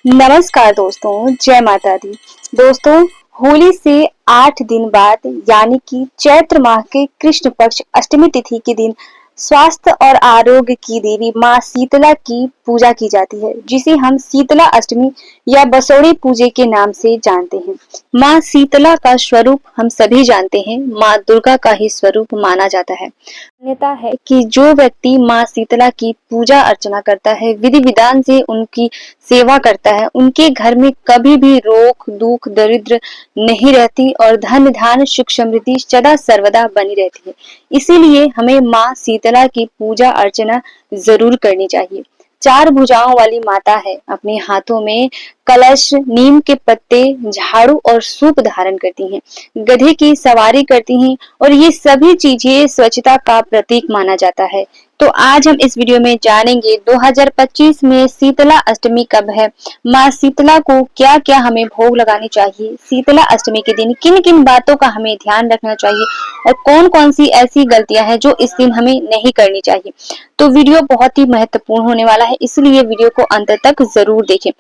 नमस्कार दोस्तों, जय माता दी। दोस्तों, होली से 8 दिन बाद यानी कि चैत्र माह के कृष्ण पक्ष अष्टमी तिथि के दिन स्वास्थ्य और आरोग्य की देवी माँ शीतला की पूजा की जाती है, जिसे हम शीतला अष्टमी या बसोड़ी पूजे के नाम से जानते हैं। माँ शीतला का स्वरूप हम सभी जानते हैं, माँ दुर्गा का ही स्वरूप माना जाता है। मान्यता है कि जो व्यक्ति माँ शीतला की पूजा अर्चना करता है, विधि विधान से उनकी सेवा करता है, उनके घर में कभी भी रोग दुख दरिद्र नहीं रहती और धन धान सुख समृद्धि सदा सर्वदा बनी रहती है। इसीलिए हमें माँ शीतला की पूजा अर्चना जरूर करनी चाहिए। 4 भुजाओं वाली माता है, अपने हाथों में कलश, नीम के पत्ते, झाड़ू और सूप धारण करती हैं, गधे की सवारी करती हैं और ये सभी चीजें स्वच्छता का प्रतीक माना जाता है। तो आज हम इस वीडियो में जानेंगे 2025 में शीतला अष्टमी कब है, माँ शीतला को क्या क्या हमें भोग लगानी चाहिए, शीतला अष्टमी के दिन किन किन बातों का हमें ध्यान रखना चाहिए और कौन कौन सी ऐसी गलतियां हैं जो इस दिन हमें नहीं करनी चाहिए। तो वीडियो बहुत ही महत्वपूर्ण होने वाला है, इसलिए वीडियो को अंत तक जरूर देखें।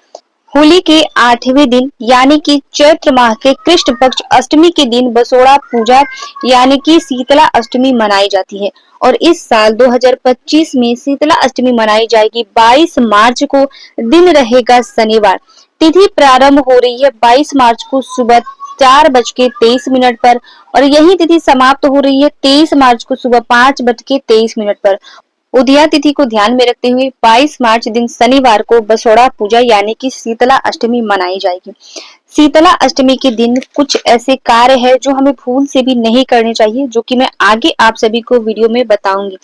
होली के 8वें दिन यानी कि चैत्र माह के कृष्ण पक्ष अष्टमी के दिन बसोड़ा पूजा यानी कि शीतला अष्टमी मनाई जाती है और इस साल 2025 में शीतला अष्टमी मनाई जाएगी। 22 मार्च को दिन रहेगा शनिवार। तिथि प्रारंभ हो रही है 22 मार्च को सुबह 4:23 पर और यही तिथि समाप्त हो रही है 23 मार्च को सुबह 5:23 पर। उदया तिथि को ध्यान में रखते हुए 22 मार्च दिन शनिवार को बसोड़ा पूजा यानी कि शीतला अष्टमी मनाई जाएगी। शीतला अष्टमी के दिन कुछ ऐसे कार्य है जो हमें भूल से भी नहीं करने चाहिए, जो कि मैं आगे आप सभी को वीडियो में बताऊंगी।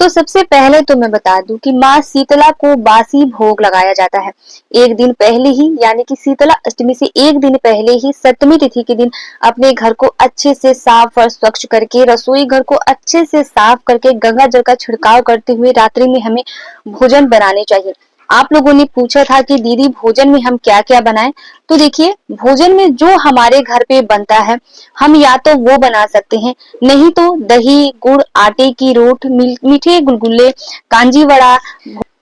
तो सबसे पहले तो मैं बता दूं कि माँ शीतला को बासी भोग लगाया जाता है। एक दिन पहले ही यानी कि शीतला अष्टमी से एक दिन पहले ही सप्तमी तिथि के दिन अपने घर को अच्छे से साफ और स्वच्छ करके, रसोई घर को अच्छे से साफ करके, गंगा जल का छिड़काव करते हुए रात्रि में हमें भोजन बनाने चाहिए। आप लोगों ने पूछा था कि दीदी भोजन में हम क्या क्या बनाएं, तो देखिए भोजन में जो हमारे घर पे बनता है हम या तो वो बना सकते हैं, नहीं तो दही गुड़ आटे की रोट मीठे गुलगुले कांजी वड़ा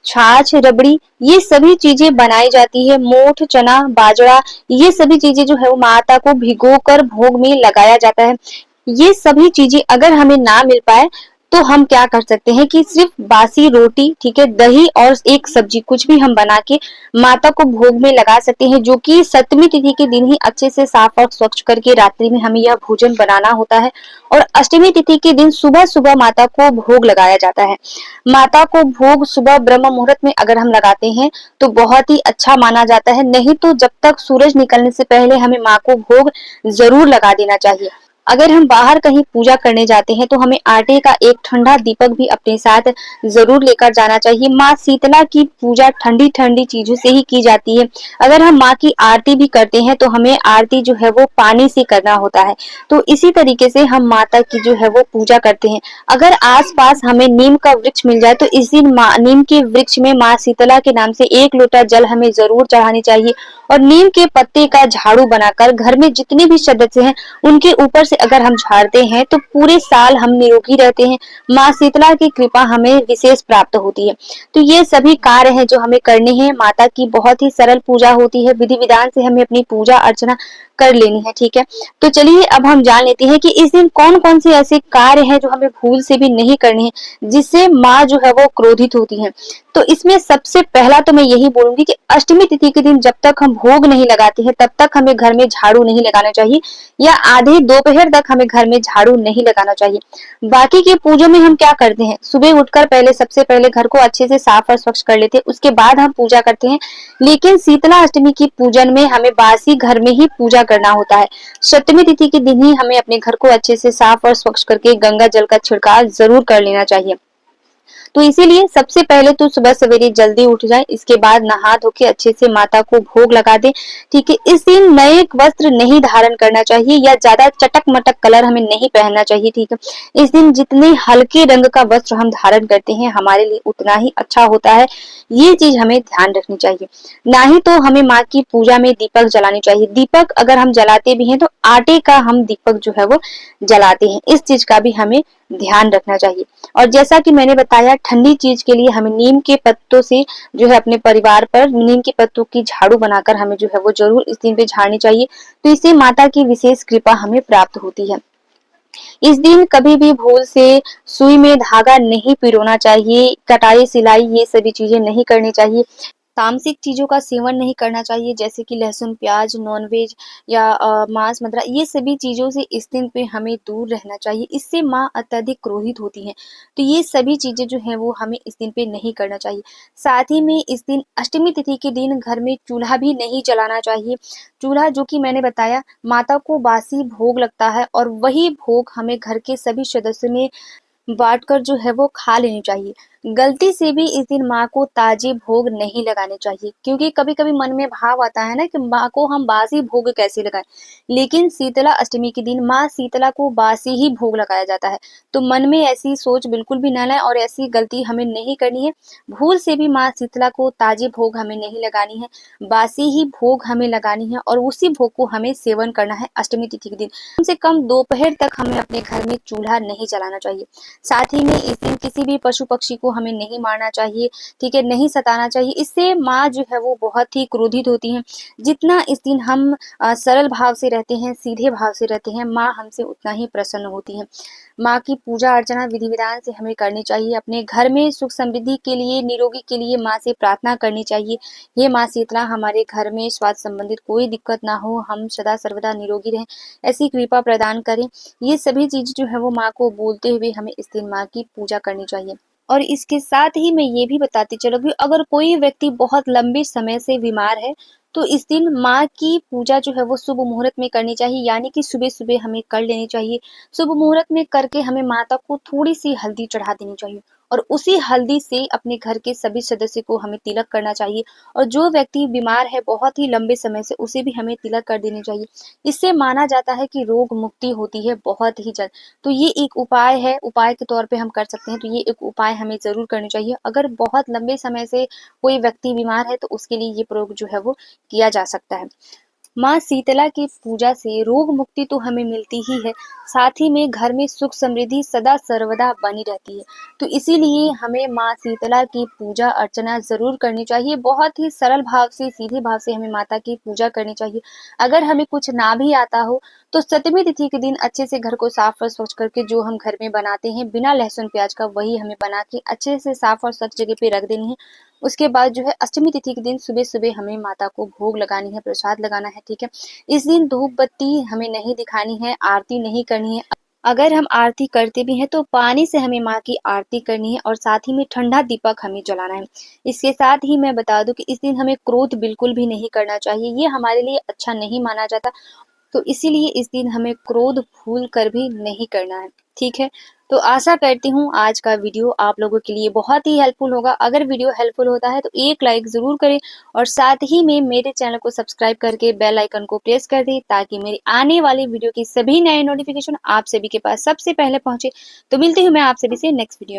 छाछ रबड़ी ये सभी चीजें बनाई जाती है। मोठ चना बाजरा ये सभी चीजें जो है वो माता को भिगोकर भोग में लगाया जाता है। ये सभी चीजें अगर हमें ना मिल पाए तो हम क्या कर सकते हैं कि सिर्फ बासी रोटी, ठीक है, दही और एक सब्जी कुछ भी हम बना के माता को भोग में लगा सकते हैं, जो कि सप्तमी तिथि के दिन ही अच्छे से साफ और स्वच्छ करके रात्रि में हमें यह भोजन बनाना होता है और अष्टमी तिथि के दिन सुबह सुबह माता को भोग लगाया जाता है। माता को भोग सुबह ब्रह्म मुहूर्त में अगर हम लगाते हैं तो बहुत ही अच्छा माना जाता है, नहीं तो जब तक सूरज निकलने से पहले हमें माँ को भोग जरूर लगा देना चाहिए। अगर हम बाहर कहीं पूजा करने जाते हैं तो हमें आटे का एक ठंडा दीपक भी अपने साथ जरूर लेकर जाना चाहिए। माँ शीतला की पूजा ठंडी ठंडी चीजों से ही की जाती है। अगर हम माँ की आरती भी करते हैं तो हमें आरती जो है वो पानी से करना होता है। तो इसी तरीके से हम माता की जो है वो पूजा करते हैं। अगर आसपास हमें नीम का वृक्ष मिल जाए तो इस दिन नीम के वृक्ष में माँ शीतला के नाम से 1 लोटा जल हमें जरूर चढ़ानी चाहिए और नीम के पत्ते का झाड़ू बनाकर घर में जितने भी सदस्य हैं उनके ऊपर से अगर हम झाड़ते हैं तो पूरे साल हम निरोगी रहते हैं। माँ शीतला की कृपा हमें विशेष प्राप्त होती है। तो ये सभी कार्य हैं जो हमें करने हैं। माता की बहुत ही सरल पूजा होती है, विधि विधान से हमें अपनी पूजा अर्चना कर लेनी है, ठीक है। तो चलिए अब हम जान लेते हैं कि इस दिन कौन कौन से ऐसे कार्य हैं जो हमें भूल से भी नहीं करने हैं, जिससे माँ जो है वो क्रोधित होती है। तो इसमें सबसे पहला तो मैं यही बोलूंगी कि अष्टमी तिथि के दिन जब तक हम भोग नहीं लगाते हैं तब तक हमें घर में झाड़ू नहीं लगाना चाहिए या आधे दोपहर तक हमें घर में झाड़ू नहीं लगाना चाहिए। बाकी के पूजों में हम क्या करते हैं, सुबह उठकर पहले सबसे पहले घर को अच्छे से साफ और स्वच्छ कर लेते हैं, उसके बाद हम पूजा करते हैं। लेकिन शीतला अष्टमी की पूजन में हमें बासी घर में ही पूजा करना होता है। सप्तमी तिथि के दिन ही हमें अपने घर को अच्छे से साफ और स्वच्छ करके गंगा जल का छिड़काव जरूर कर लेना चाहिए। तो इसीलिए सबसे पहले तो सुबह सवेरे जल्दी उठ जाए, इसके बाद नहा धो के अच्छे से माता को भोग लगा दे, ठीक है। इस दिन नए वस्त्र नहीं धारण करना चाहिए या ज्यादा चटक मटक कलर हमें नहीं पहनना चाहिए, ठीक है। इस दिन जितने हल्के रंग का वस्त्र हम धारण करते हैं हमारे लिए उतना ही अच्छा होता है, ये चीज हमें ध्यान रखनी चाहिए। ना ही तो हमें माँ की पूजा में दीपक जलाने चाहिए। दीपक अगर हम जलाते भी हैं तो आटे का हम दीपक जो है वो जलाते हैं, इस चीज का भी हमें ध्यान रखना चाहिए। और जैसा कि मैंने बताया ठंडी चीज के लिए हमें नीम के पत्तों से जो है अपने परिवार पर नीम के पत्तों की झाड़ू बनाकर हमें जो है वो जरूर इस दिन पे झाड़नी चाहिए। तो इससे माता की विशेष कृपा हमें प्राप्त होती है। इस दिन कभी भी भूल से सुई में धागा नहीं पिरोना चाहिए, कटाई सिलाई ये सभी चीजें नहीं करनी चाहिए। तामसिक चीजों का सेवन नहीं करना चाहिए, जैसे कि लहसुन, प्याज, नॉनवेज या मांस, मदिरा, ये सभी चीजों से इस दिन पे हमें दूर रहना चाहिए। इससे माँ अत्यधिक क्रोधित होती हैं। तो ये सभी चीजें जो हैं वो हमें इस दिन पे नहीं करना चाहिए। साथ ही में इस दिन अष्टमी तिथि के दिन घर में चूल्हा भी नहीं जलाना चाहिए। चूल्हा, जो कि मैंने बताया, माता को बासी भोग लगता है और वही भोग हमें घर के सभी सदस्यों में बाँटकर जो है वो खा लेनी चाहिए। गलती से भी इस दिन माँ को ताज़े भोग नहीं लगाने चाहिए, क्योंकि कभी-कभी मन में भाव आता है ना कि माँ को हम बासी भोग कैसे लगाएँ। लेकिन शीतला अष्टमी के दिन माँ शीतला को बासी ही भोग लगाया जाता है। तो मन में ऐसी सोच बिल्कुल भी ना लाएँ और ऐसी गलती हमें नहीं करनी है। भूल से भी माँ शीतला को ताज़े भोग हमें नहीं लगानी है, बासी ही भोग हमें लगानी है और उसी भोग को हमें सेवन करना है अष्टमी तिथि के दिन। कम से कम दोपहर तक हमें अपने घर में चूल्हा नहीं जलाना चाहिए। साथ ही में इस दिन किसी भी पशु पक्षी को हमें नहीं मारना चाहिए, ठीक है, नहीं सताना चाहिए। इससे माँ जो है वो बहुत ही क्रोधित होती हैं। जितना इस दिन हम सरल भाव से रहते हैं, सीधे भाव से रहते हैं, माँ हमसे उतना ही प्रसन्न होती हैं। माँ की पूजा अर्चना विधि विधान से हमें करनी चाहिए। अपने घर में सुख समृद्धि के लिए, निरोगी के लिए माँ से प्रार्थना करनी चाहिए। हे माँ शीतला, हमारे घर में स्वास्थ्य संबंधित कोई दिक्कत ना हो, हम सदा सर्वदा निरोगी रहें, ऐसी कृपा प्रदान करें। ये सभी चीज़ जो है वो माँ को बोलते हुए हमें इस दिन माँ की पूजा करनी चाहिए। और इसके साथ ही मैं ये भी बताती चलूँगी, अगर कोई व्यक्ति बहुत लंबे समय से बीमार है, तो इस दिन माँ की पूजा जो है वो शुभ मुहूर्त में करनी चाहिए, यानी कि सुबह-सुबह हमें कर लेनी चाहिए। शुभ मुहूर्त में करके हमें माता को थोड़ी-सी हल्दी चढ़ा देनी चाहिए और उसी हल्दी से अपने घर के सभी सदस्य को हमें तिलक करना चाहिए और जो व्यक्ति बीमार है बहुत ही लंबे समय से, उसे भी हमें तिलक कर देनी चाहिए। इससे माना जाता है कि रोग मुक्ति होती है बहुत ही जल्द। तो ये एक उपाय है, उपाय के तौर पे हम कर सकते हैं, तो ये एक उपाय हमें ज़रूर करनी चाहिए। अगर बहुत लंबे समय से कोई व्यक्ति बीमार है, तो उसके लिए ये प्रयोग जो है वो किया जा सकता है। माँ शीतला की पूजा से रोग मुक्ति तो हमें मिलती ही है, साथ ही में घर में सुख समृद्धि सदा सर्वदा बनी रहती है। तो इसीलिए हमें माँ शीतला की पूजा अर्चना ज़रूर करनी चाहिए। बहुत ही सरल भाव से, सीधे भाव से हमें माता की पूजा करनी चाहिए। अगर हमें कुछ ना भी आता हो, तो सप्तमी तिथि के दिन अच्छे से घर को साफ और स्वच्छ करके जो हम घर में बनाते हैं बिना लहसुन प्याज का, वही हमें बना के अच्छे से साफ और स्वच्छ जगह पे रख देनी है। उसके बाद जो है अष्टमी तिथि के दिन सुबह-सुबह हमें माता को भोग लगानी है, प्रसाद लगाना है, ठीक है? इस दिन धूप बत्ती हमें नहीं दिखानी है, आरती नहीं करनी है। अगर हम आरती करते भी हैं तो पानी से हमें माँ की आरती करनी है और साथ ही में ठंडा दीपक हमें जलाना है। इसके साथ ही मैं बता दूँ कि इस दिन हमें क्रोध बिल्कुल भी नहीं करना चाहिए, ये हमारे लिए अच्छा नहीं माना जाता। तो इसीलिए इस दिन हमें क्रोध भूल कर भी नहीं करना है, ठीक है? तो आशा करती हूँ आज का वीडियो आप लोगों के लिए बहुत ही हेल्पफुल होगा। अगर वीडियो हेल्पफुल होता है तो एक लाइक ज़रूर करें और साथ ही में मेरे चैनल को सब्सक्राइब करके बेल आइकन को प्रेस कर दें, ताकि मेरी आने वाली वीडियो की सभी नए नोटिफिकेशन आप सभी के पास सबसे पहले पहुँचे। तो मिलती हूँ मैं आप सभी से नेक्स्ट वीडियो।